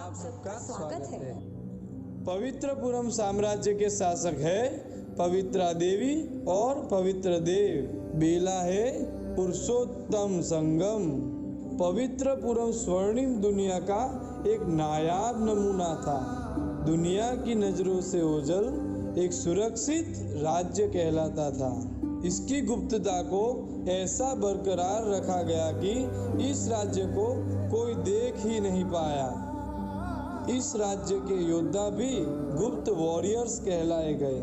आप सबका स्वागत है। पवित्रपुरम साम्राज्य के शासक है पवित्रा देवी और पवित्र देव। बेला है पुरुषोत्तम संगम। पवित्रपुरम स्वर्णिम दुनिया का एक नायाब नमूना था। दुनिया की नजरों से ओझल एक सुरक्षित राज्य कहलाता था। इसकी गुप्तता को ऐसा बरकरार रखा गया कि इस राज्य को कोई देख ही नहीं पाया। इस राज्य के योद्धा भी गुप्त वॉरियर्स कहलाए गए।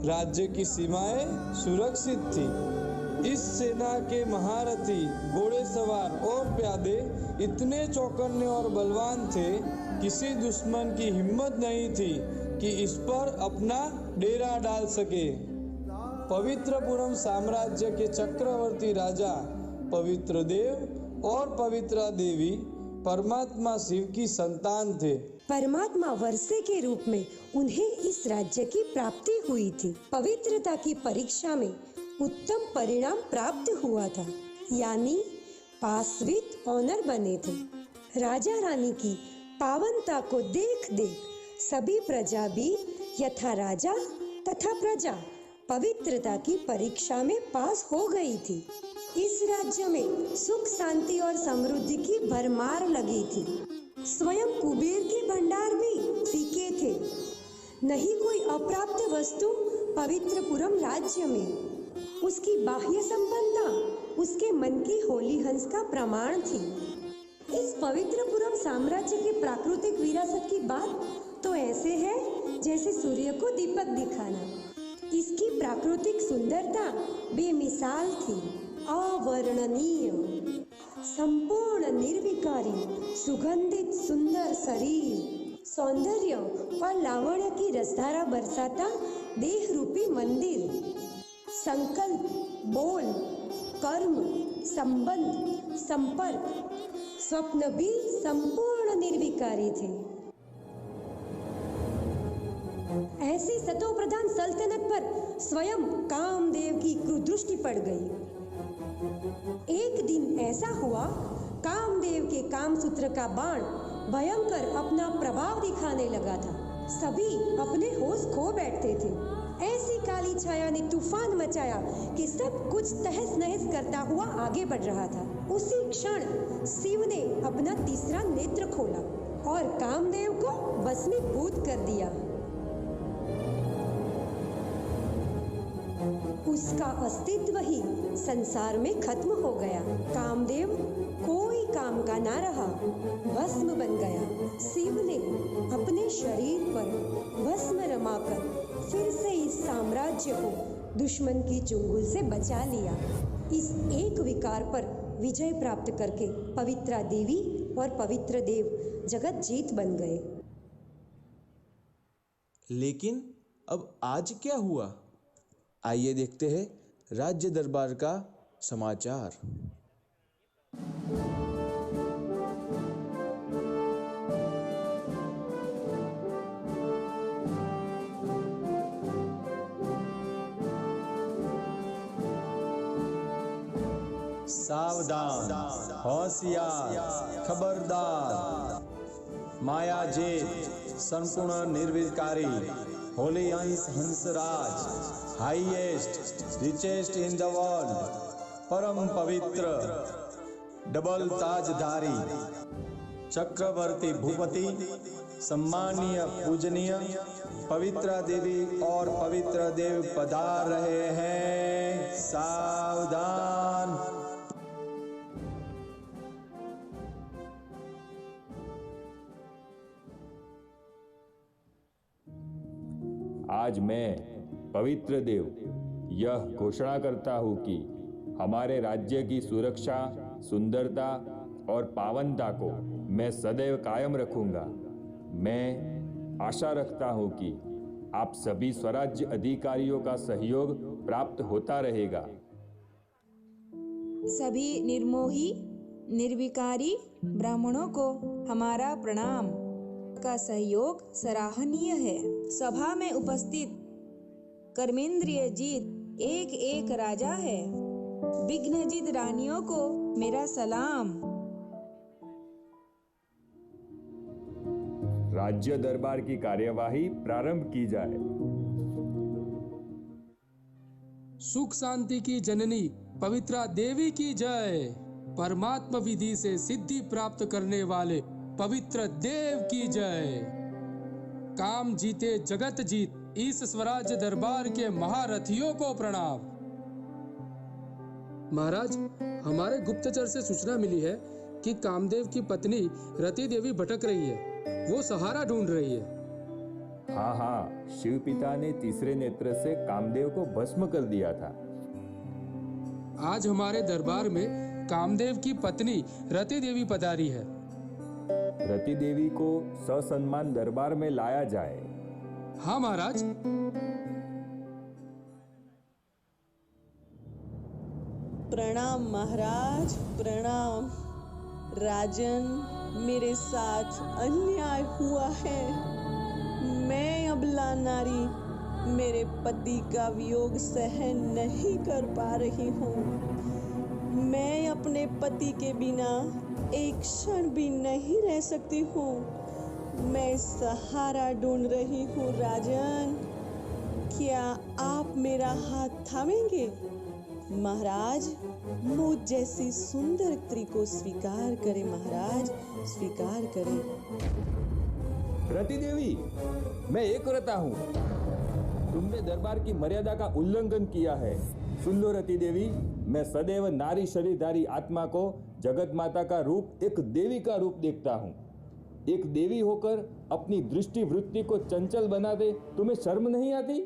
राज्य की सीमाएं सुरक्षित थी। इस सेना के महारथी, घोड़े सवार और प्यादे इतने चौकन्ने और बलवान थे, किसी दुश्मन की हिम्मत नहीं थी कि इस पर अपना डेरा डाल सके। पवित्रपुरम साम्राज्य के चक्रवर्ती राजा पवित्र देव और पवित्रा देवी परमात्मा शिव की संतान थे। परमात्मा वर्षे के रूप में उन्हें इस राज्य की प्राप्ति हुई थी। पवित्रता की परीक्षा में उत्तम परिणाम प्राप्त हुआ था, यानी पास विद ऑनर बने थे। राजा रानी की पावनता को देख सभी प्रजा भी यथा राजा तथा प्रजा पवित्रता की परीक्षा में पास हो गई थी। इस राज्य में सुख, शांति और समृद्धि की भरमार लगी थी। स्वयं कुबेर के भंडार भी फीके थे। नहीं कोई अप्राप्त वस्तु पवित्रपुरम राज्य में। उसकी बाह्य संपन्नता उसके मन की होली हंस का प्रमाण थी। इस पवित्रपुरम साम्राज्य की प्राकृतिक विरासत की बात तो ऐसे है जैसे सूर्य को दीपक दिखाना। इसकी प्राकृतिक सुंदरता बेमिसाल थी, अवर्णनीय। संपूर्ण निर्विकारी, सुगंधित सुंदर शरीर, सौंदर्य और लावण्य की रसधारा बरसाता देह रूपी मंदिर। संकल्प, बोल, कर्म, संबंध, संपर्क, स्वप्न भी संपूर्ण निर्विकारी थे। ऐसी सतो प्रधान सल्तनत पर स्वयं कामदेव की क्रुदृष्टि पड़ गई। एक दिन ऐसा हुआ, कामदेव के कामसूत्र का बाण भयंकर अपना प्रभाव दिखाने लगा था। सभी अपने होश खो बैठते थे। ऐसी काली छाया ने तूफान मचाया कि सब कुछ तहस नहस करता हुआ आगे बढ़ रहा था। उसी क्षण शिव ने अपना तीसरा नेत्र खोला और कामदेव को भस्मीभूत कर दिया। उसका अस्तित्व ही संसार में खत्म हो गया। कामदेव कोई काम का ना रहा, भस्म बन गया। शिव ने अपने शरीर पर भस्म रमाकर फिर से इस साम्राज्य को दुश्मन की चुंगल से बचा लिया। इस एक विकार पर विजय प्राप्त करके पवित्रा देवी और पवित्र देव जगत जीत बन गए। लेकिन अब आज क्या हुआ? आइए देखते हैं राज्य दरबार का समाचार। सावधान, होशियार, खबरदार। माया जेत, संपूर्ण निर्विकारी, होली अंश Hansraj, highest, richest in the world, परम पवित्र, डबल ताजधारी, चक्रवर्ती भूपति, सम्मानीय पूजनीय पवित्रा देवी और पवित्र देव पधार रहे हैं। सावधान। आज मैं पवित्र देव यह घोषणा करता हूँ कि हमारे राज्य की सुरक्षा, सुंदरता और पावनता को मैं सदैव कायम रखूंगा। मैं आशा रखता हूँ कि आप सभी स्वराज्य अधिकारियों का सहयोग प्राप्त होता रहेगा। सभी निर्मोही, निर्विकारी ब्राह्मणों को हमारा प्रणाम। का सहयोग सराहनीय है। सभा में उपस्थित कर्मेंद्रिय जीत एक एक राजा है। विघ्नजित रानियों को मेरा सलाम। राज्य दरबार की कार्यवाही प्रारंभ की जाए। सुख शांति की जननी पवित्रा देवी की जय। परमात्मा विधि से सिद्धि प्राप्त करने वाले पवित्र देव की जय। काम जीते जगत जीत इस स्वराज्य दरबार के महारथियों को प्रणाम। महाराज, हमारे गुप्तचर से सूचना मिली है कि कामदेव की पत्नी रति देवी भटक रही है। वो सहारा ढूंढ रही है। हाँ हाँ, शिव पिता ने तीसरे नेत्र से कामदेव को भस्म कर दिया था। आज हमारे दरबार में कामदेव की पत्नी रति देवी पधारी है। रति देवी को ससम्मान दरबार में लाया जाए। हाँ महाराज। प्रणाम महाराज, प्रणाम। राजन, मेरे साथ अन्याय हुआ है। मैं अबला नारी मेरे पति का वियोग सहन नहीं कर पा रही हूँ। मैं अपने पति के बिना एक क्षण भी नहीं रह सकती हूँ। मैं सहारा ढूंढ रही हूँ। राजन, क्या आप मेरा हाथ थामेंगे? महाराज, मुझ जैसी सुंदर स्त्री को स्वीकार करें महाराज, स्वीकार करें। रति देवी, मैं एक व्रता हूँ। तुमने दरबार की मर्यादा का उल्लंघन किया है। सुन लो रति देवी, मैं सदैव नारी शरीरधारी आत्मा को जगत माता का रूप, एक देवी का रूप देखता हूँ। एक देवी होकर अपनी दृष्टि वृत्ति को चंचल बना दे, तुम्हें शर्म नहीं आती?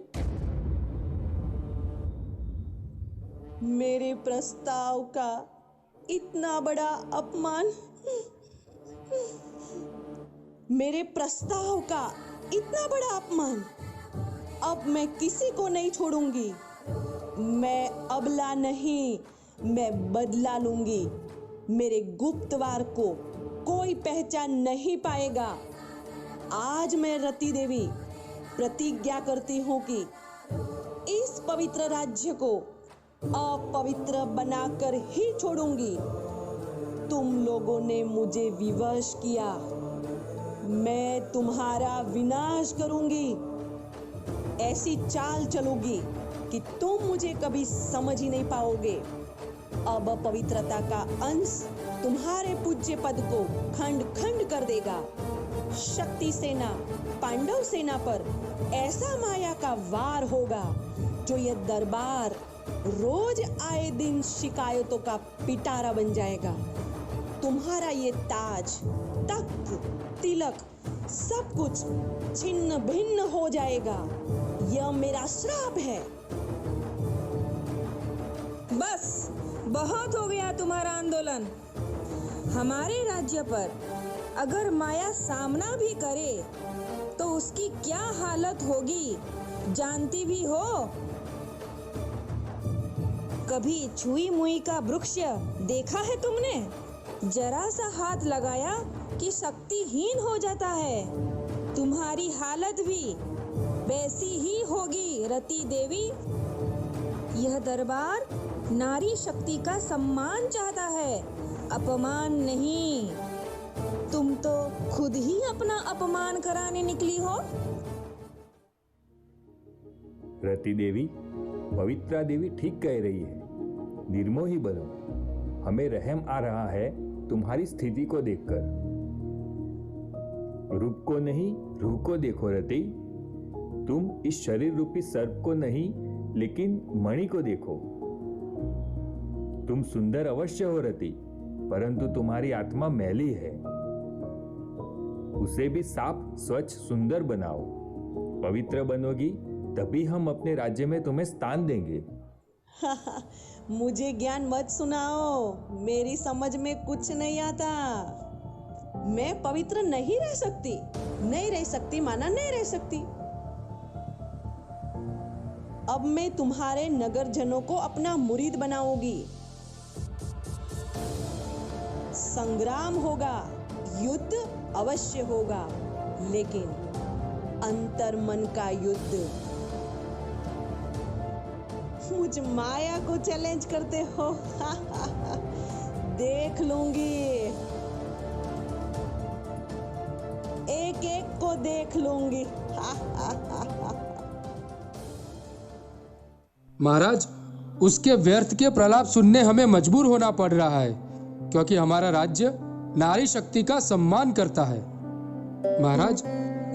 मेरे प्रस्ताव का इतना बड़ा अपमान, मेरे प्रस्ताव का इतना बड़ा अपमान। अब मैं किसी को नहीं छोड़ूंगी। मैं अबला नहीं, मैं बदला लूंगी। मेरे गुप्तवार को कोई पहचान नहीं पाएगा। आज मैं रति देवी प्रतिज्ञा करती हूँ कि इस पवित्र राज्य को अपवित्र बनाकर ही छोड़ूंगी। तुम लोगों ने मुझे विवश किया, मैं तुम्हारा विनाश करूंगी। ऐसी चाल चलोगी कि तुम मुझे कभी समझ ही नहीं पाओगे। अब पवित्रता का अंश तुम्हारे पूज्य पद को खंड खंड कर देगा। शक्ति सेना, पांडव सेना पर ऐसा माया का वार होगा जो यह दरबार रोज आए दिन शिकायतों का पिटारा बन जाएगा। तुम्हारा ये ताज, तख्त, तिलक सब कुछ छिन्न भिन्न हो जाएगा। यह मेरा श्राप है। बस, बहुत हो गया तुम्हारा आंदोलन। हमारे राज्य पर अगर माया सामना भी करे तो उसकी क्या हालत होगी जानती भी हो? कभी छुई मुई का वृक्ष देखा है तुमने? जरा सा हाथ लगाया कि शक्तिहीन हो जाता है। तुम्हारी हालत भी वैसी ही होगी रति देवी। यह दरबार नारी शक्ति का सम्मान चाहता है, अपमान नहीं। तुम तो खुद ही अपना अपमान कराने निकली हो। रति देवी, पवित्रा देवी ठीक कह रही है। निर्मोही बनो। हमें रहम आ रहा है तुम्हारी स्थिति को देखकर। रूप को नहीं, रूह को देखो रति। तुम इस शरीर रूपी सर्प को नहीं, लेकिन मणि को देखो। तुम सुंदर अवश्य हो रति, परंतु तुम्हारी आत्मा मैली है। उसे भी साफ, स्वच्छ, सुंदर बनाओ। पवित्र बनोगी तभी हम अपने राज्य में तुम्हें स्थान देंगे। मुझे ज्ञान मत सुनाओ, मेरी समझ में कुछ नहीं आता। मैं पवित्र नहीं रह सकती, नहीं रह सकती, माना नहीं रह सकती। अब मैं तुम्हारे नगर जनों को अपना मुरीद बनाऊंगी। संग्राम होगा, युद्ध अवश्य होगा, लेकिन अंतर्मन का युद्ध। मुझ माया को चैलेंज करते हो? देख लूंगी। एक एक को को देख लूंगी। महाराज, उसके व्यर्थ के प्रलाप सुनने हमें मजबूर होना पड़ रहा है, क्योंकि हमारा राज्य नारी शक्ति का सम्मान करता है। महाराज,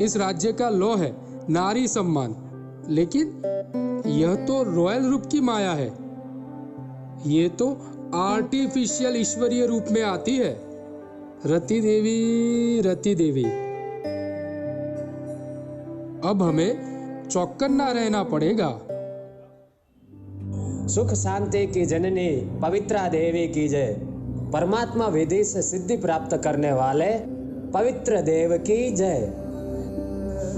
इस राज्य का लौ है नारी सम्मान, लेकिन यह तो रॉयल रूप की माया है। ये तो आर्टिफिशियल ईश्वरीय रूप में आती है। रति देवी, रति देवी। अब हमें चौकन्ना रहना पड़ेगा। सुख शांति की जननी पवित्रा देवी की जय। परमात्मा विधि से सिद्धि प्राप्त करने वाले पवित्र देव की जय।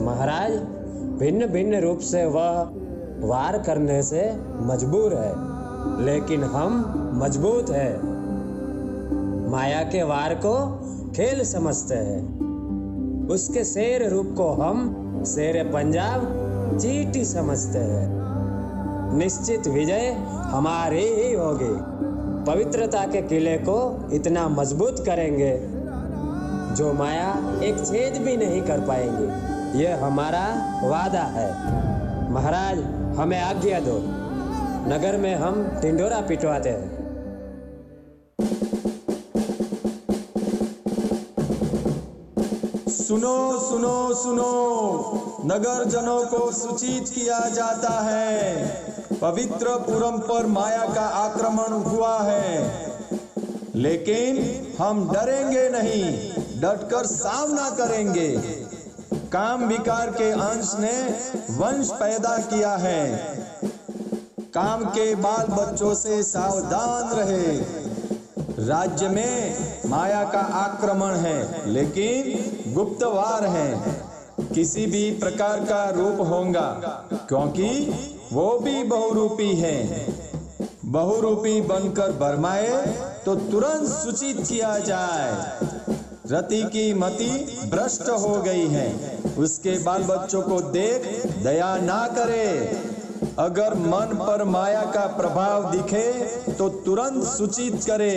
महाराज, भिन्न भिन्न रूप से वह वार करने से मजबूर है, लेकिन हम मजबूत हैं। माया के वार को खेल समझते हैं। उसके शेर रूप को हम शेर पंजाब चींटी समझते हैं। निश्चित विजय हमारी ही होगी। पवित्रता के किले को इतना मजबूत करेंगे जो माया एक छेद भी नहीं कर पाएंगी। यह हमारा वादा है। महाराज, हमें आज्ञा दो, नगर में हम टिंडोरा पिटवाते हैं। सुनो सुनो सुनो, नगर जनों को सूचित किया जाता है, पवित्रपुरम पर माया का आक्रमण हुआ है। लेकिन हम डरेंगे नहीं, डटकर सामना करेंगे। काम विकार के अंश ने वंश पैदा किया है। काम के बाल बच्चों से सावधान रहे। राज्य में माया का आक्रमण है, लेकिन गुप्त वार है। किसी भी प्रकार का रूप होगा, क्योंकि वो भी बहुरूपी है। बहुरूपी बनकर बरमाए तो तुरंत सूचित किया जाए। रति की मति भ्रष्ट हो गई है, उसके बाल बच्चों को देख दया ना करे। अगर मन पर माया का प्रभाव दिखे तो तुरंत सूचित करे,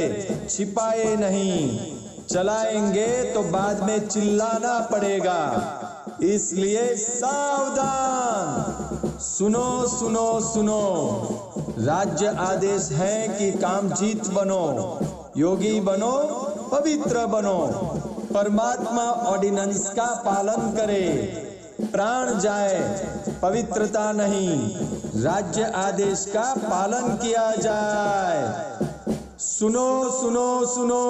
छिपाए नहीं। चलाएंगे तो बाद में चिल्लाना पड़ेगा, इसलिए सावधान। सुनो सुनो सुनो, राज्य आदेश है कि कामजीत बनो, योगी बनो, पवित्र बनो। परमात्मा ऑर्डिनेंस का पालन करे। प्राण जाए, पवित्रता नहीं। राज्य आदेश का पालन किया जाए। सुनो सुनो सुनो।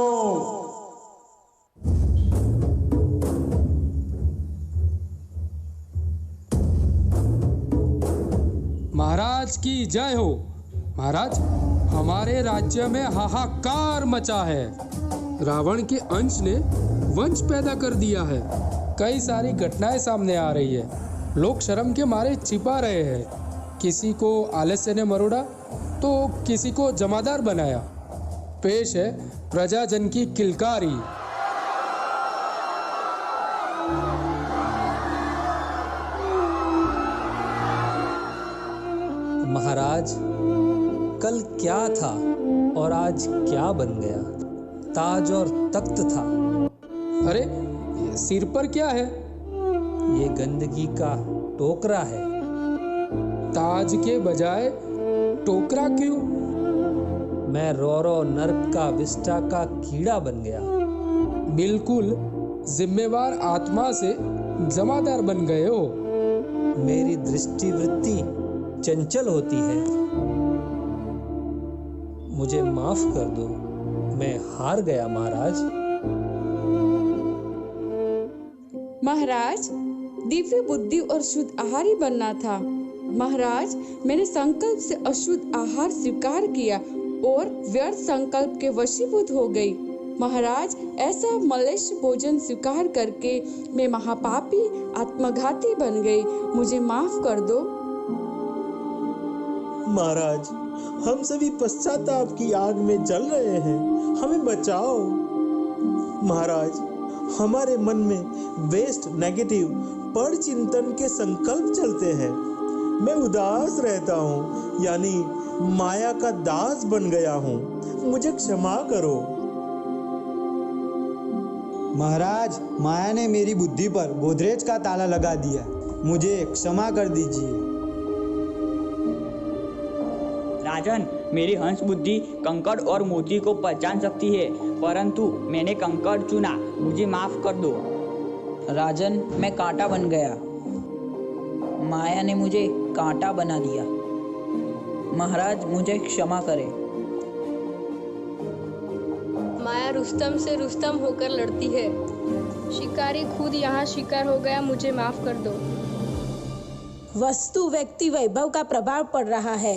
महाराज की जय हो। महाराज, हमारे राज्य में हाहाकार मचा है। रावण के अंश ने वंश पैदा कर दिया है। कई सारी घटनाएं सामने आ रही है। लोग शर्म के मारे छिपा रहे हैं। किसी को आलस्य ने मरोड़ा तो किसी को जमादार बनाया। पेश है प्रजाजन की किलकारी। महाराज, कल क्या था और आज क्या बन गया? ताज और तख्त था। अरे, सिर पर क्या है? ये गंदगी का टोकरा है। ताज के बजाय टोकरा क्यों? मैं रोरो नर्क का विष्टा का कीड़ा बन गया। बिल्कुल जिम्मेवार आत्मा से जमादार बन गए हो। मेरी दृष्टि वृत्ति चंचल होती है। मुझे माफ कर दो, मैं हार गया महाराज। महाराज, दिव्य बुद्धि और शुद्ध आहार ही बनना था। महाराज, मैंने संकल्प से अशुद्ध आहार स्वीकार किया और व्यर्थ संकल्प के वशीभूत हो गई। महाराज, ऐसा मलेच्छ भोजन स्वीकार करके मैं महापापी आत्मघाती बन गई। मुझे माफ कर दो। महाराज, हम सभी पश्चाताप की आग में जल रहे हैं, हमें बचाओ। महाराज, हमारे मन में वेस्ट नेगेटिव पर चिंतन के संकल्प चलते हैं। मैं उदास रहता हूँ, यानी माया का दास बन गया हूँ। मुझे क्षमा करो। महाराज, माया ने मेरी बुद्धि पर गोदरेज का ताला लगा दिया। मुझे क्षमा कर दीजिए। राजन, मेरी हंस बुद्धि कंकड़ और मोती को पहचान सकती है, परंतु मैंने कंकड़ चुना। मुझे माफ कर दो। राजन, मैं कांटा बन गया। माया ने मुझे कांटा बना दिया। महाराज, मुझे क्षमा करें। माया रुस्तम से रुस्तम होकर लड़ती है। शिकारी खुद यहाँ शिकार हो गया, मुझे माफ कर दो। वस्तु व्यक्ति वैभव का प्रभाव पड़ रहा है।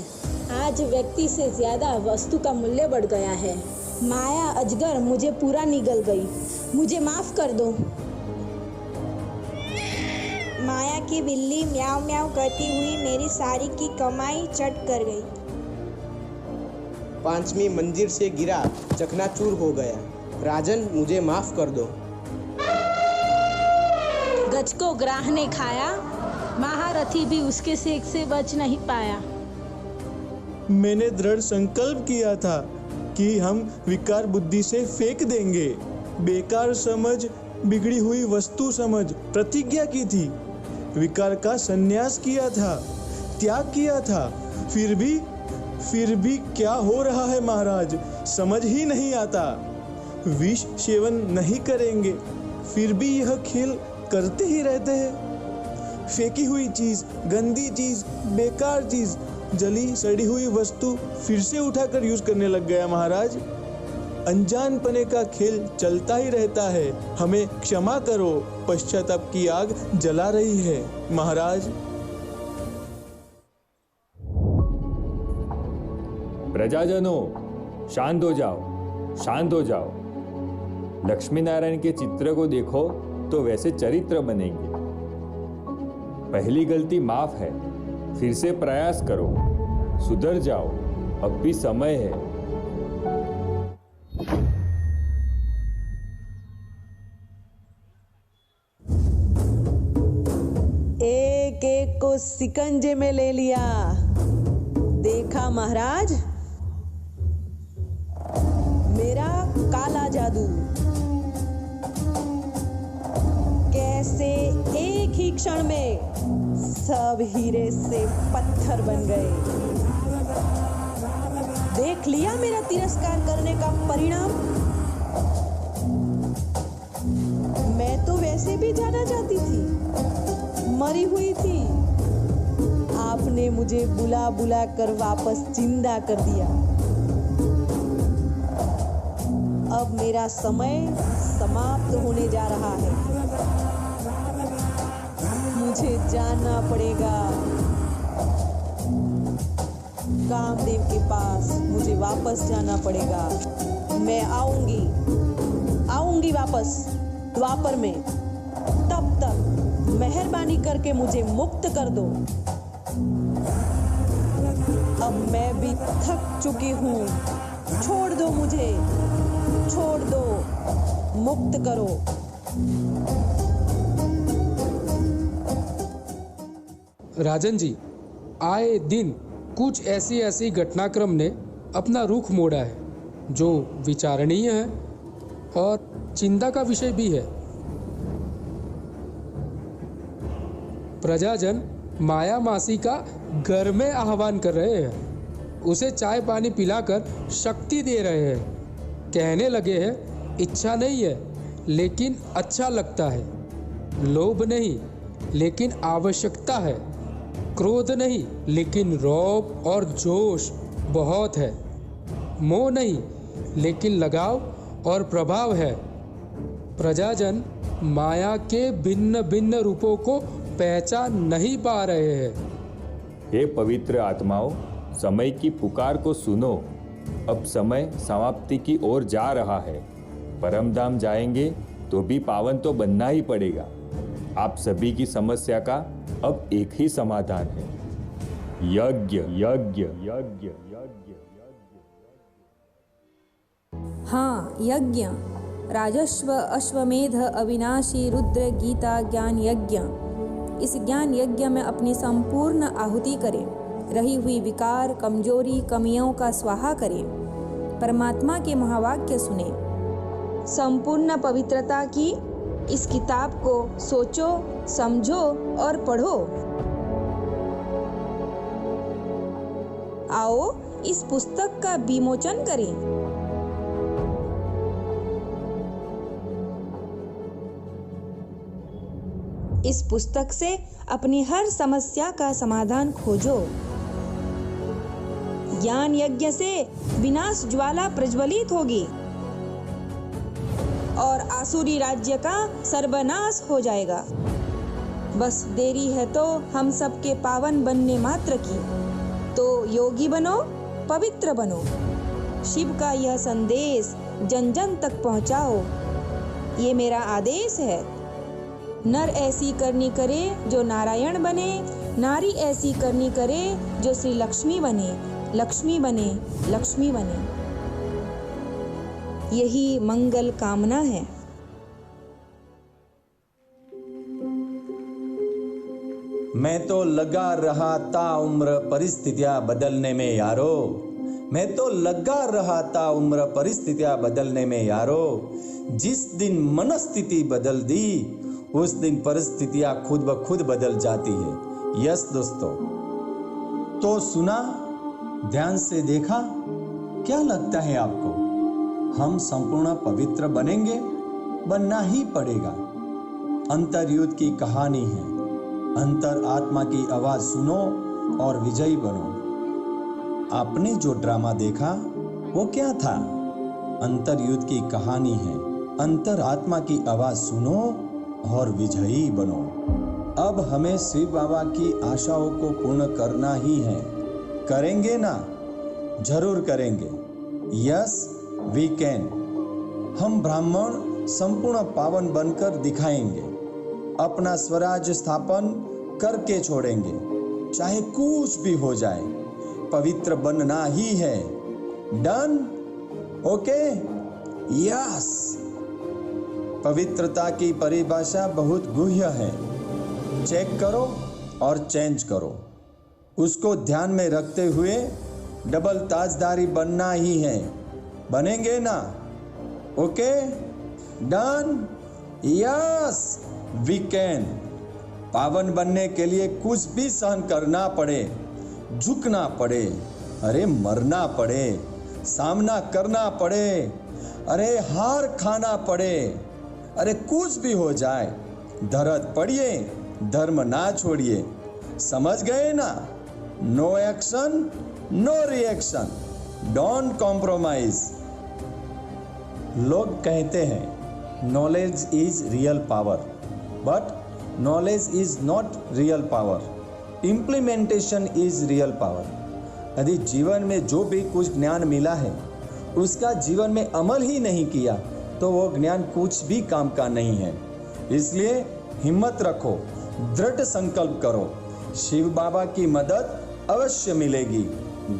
आज व्यक्ति से ज्यादा वस्तु का मूल्य बढ़ गया है। माया अजगर मुझे पूरा निगल गई, मुझे माफ कर दो। माया की बिल्ली म्याऊं म्याऊं करती हुई मेरी सारी की कमाई चट कर गई। 5वीं मंजिल से गिरा, चकनाचूर हो गया। राजन, मुझे माफ कर दो। गज को ग्राह ने खाया, महारथी भी उसके सेक से बच नहीं पाया। मैंने दृढ़ संकल्प किया था कि हम विकार बुद्धि से फेंक देंगे। बेकार समझ, बिगड़ी हुई वस्तु समझ प्रतिज्ञा की थी। विकार का संन्यास किया था, त्याग किया था। फिर भी क्या हो रहा है महाराज, समझ ही नहीं आता। विष सेवन नहीं करेंगे, फिर भी यह खेल करते ही रहते हैं। फेंकी हुई चीज, गंदी चीज, बेकार चीज, जली सड़ी हुई वस्तु फिर से उठाकर यूज करने लग गया महाराज। अनजानपने का खेल चलता ही रहता है। हमें क्षमा करो, पश्चाताप की आग जला रही है महाराज। प्रजाजनों, शांत हो जाओ, शांत हो जाओ। लक्ष्मी नारायण के चित्र को देखो तो वैसे चरित्र बनेंगे। पहली गलती माफ है, फिर से प्रयास करो, सुधर जाओ, अब भी समय है। एक एक को सिकंजे में ले लिया। देखा महाराज, मेरा काला जादू कैसे एक ही क्षण में सब हीरे से पत्थर बन गए। देख लिया मेरा तिरस्कार करने का परिणाम। मैं तो वैसे भी जाना चाहती थी, मरी हुई थी। आपने मुझे बुला बुला कर वापस जिंदा कर दिया। अब मेरा समय समाप्त होने जा रहा है। मुझे जाना पड़ेगा कामदेव के पास। मुझे वापस जाना पड़ेगा। मैं आऊंगी वापस द्वापर में। तब तक मेहरबानी करके मुझे मुक्त कर दो। अब मैं भी थक चुकी हूँ। छोड़ दो मुझे, छोड़ दो, मुक्त करो। राजन जी, आए दिन कुछ ऐसी घटनाक्रम ने अपना रुख मोड़ा है जो विचारणीय है और चिंता का विषय भी है। प्रजाजन माया मासी का घर में आह्वान कर रहे हैं। उसे चाय पानी पिलाकर शक्ति दे रहे हैं। कहने लगे हैं, इच्छा नहीं है लेकिन अच्छा लगता है। लोभ नहीं लेकिन आवश्यकता है। क्रोध नहीं लेकिन रौब और जोश बहुत है। मोह नहीं लेकिन लगाव और प्रभाव है। प्रजाजन माया के भिन्न भिन्न रूपों को पहचान नहीं पा रहे हैं। हे पवित्र आत्माओं, समय की पुकार को सुनो। अब समय समाप्ति की ओर जा रहा है। परमधाम जाएंगे तो भी पावन तो बनना ही पड़ेगा। आप सभी की समस्या का अब एक ही समाधान है, यज्ञ यज्ञ यज्ञ यज्ञ। हाँ, यज्ञ। राजस्व अश्वमेध अविनाशी रुद्र गीता ज्ञान यज्ञ। इस ज्ञान यज्ञ में अपनी संपूर्ण आहुति करें। रही हुई विकार, कमजोरी, कमियों का स्वाहा करें। परमात्मा के महावाक्य सुने। संपूर्ण पवित्रता की इस किताब को सोचो, समझो और पढ़ो। आओ इस पुस्तक का विमोचन करें। इस पुस्तक से अपनी हर समस्या का समाधान खोजो। ज्ञान यज्ञ से विनाश ज्वाला प्रज्वलित होगी और आसुरी राज्य का सर्वनाश हो जाएगा। बस देरी है तो हम सबके पावन बनने मात्र की। तो योगी बनो, पवित्र बनो। शिव का यह संदेश जन जन तक पहुंचाओ, ये मेरा आदेश है। नर ऐसी करनी करे जो नारायण बने, नारी ऐसी करनी करे जो श्री लक्ष्मी बने, लक्ष्मी बने, लक्ष्मी बने। यही मंगल कामना है। मैं तो लगा रहा था उम्र परिस्थितियां बदलने में यारो, मैं तो लगा रहा था उम्र परिस्थितियां बदलने में यारो। जिस दिन मनस्थिति बदल दी उस दिन परिस्थितियां खुद ब खुद बदल जाती है। यस दोस्तों, तो सुना, ध्यान से देखा, क्या लगता है आपको? हम संपूर्ण पवित्र बनेंगे? बनना ही पड़ेगा। अंतर्युद्ध की कहानी है। अंतर आत्मा की आवाज सुनो और विजयी बनो। आपने जो ड्रामा देखा वो क्या था? अंतर्युद्ध की कहानी है। अंतर आत्मा की आवाज सुनो और विजयी बनो। अब हमें शिव बाबा की आशाओं को पूर्ण करना ही है। करेंगे ना? जरूर करेंगे। Yes we can. हम ब्राह्मण संपूर्ण पावन बनकर दिखाएंगे। अपना स्वराज्य स्थापन करके छोड़ेंगे, चाहे कुछ भी हो जाए। पवित्र बनना ही है। डन? ओके? यस। पवित्रता की परिभाषा बहुत गुह्य है। चेक करो और चेंज करो। उसको ध्यान में रखते हुए डबल ताजदारी बनना ही है। बनेंगे ना? Okay? Done? Yes we can. पावन बनने के लिए कुछ भी सहन करना पड़े, झुकना पड़े, अरे मरना पड़े, सामना करना पड़े, अरे हार खाना पड़े, अरे कुछ भी हो जाए, धरत पड़िए, धर्म ना छोड़िए। समझ गए ना? No action no reaction, don't compromise. लोग कहते हैं knowledge is real power, but knowledge is not real power. Implementation is real power. यदि जीवन में जो भी कुछ ज्ञान मिला है उसका जीवन में अमल ही नहीं किया तो वो ज्ञान कुछ भी काम का नहीं है। इसलिए हिम्मत रखो, दृढ़ संकल्प करो। शिव बाबा की मदद अवश्य मिलेगी।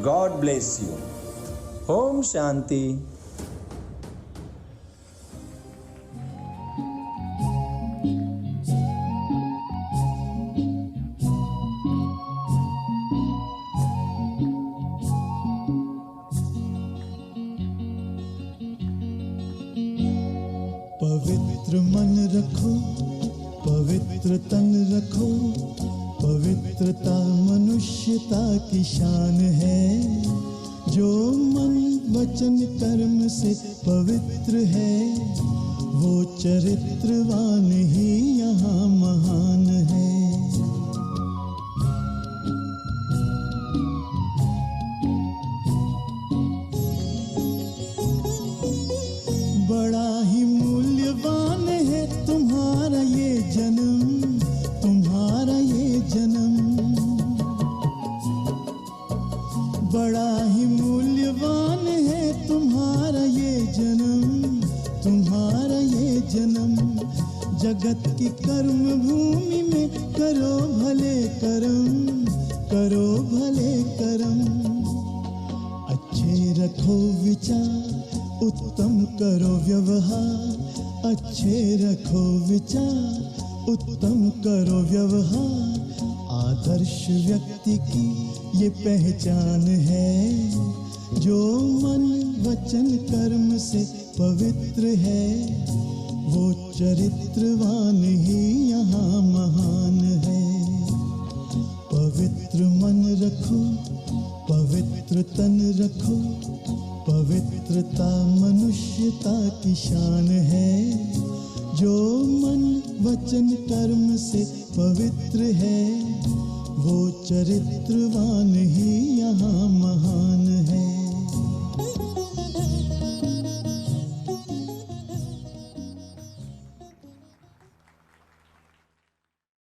God bless you. ओम शांति। पवित्र मन रखो, पवित्र तन रखो। पवित्रता मनुष्यता की शान है। जो मन वचन कर्म से पवित्र है वो चरित्रवान ही यहाँ महान है। बड़ा ही मूल्यवान है तुम्हारा ये जन्म, तुम्हारा ये जन्म। बड़ा ही मूल्यवान है तुम्हारा ये जन्म, तुम्हारा ये जन्म। जगत की कर्म भूमि में करो भले कर्म, करो भले कर्म। अच्छे रखो विचार, उत्तम करो व्यवहार। अच्छे रखो विचार, उत्तम करो व्यवहार। आदर्श व्यक्ति की ये पहचान है, जो मन वचन कर्म से पवित्र है वो चरित्रवान ही यहाँ महान है। पवित्र मन रखो, पवित्र तन रखो, पवित्रता मनुष्यता की शान है। जो मन वचन कर्म से पवित्र है वो चरित्रवान ही यहाँ महान है।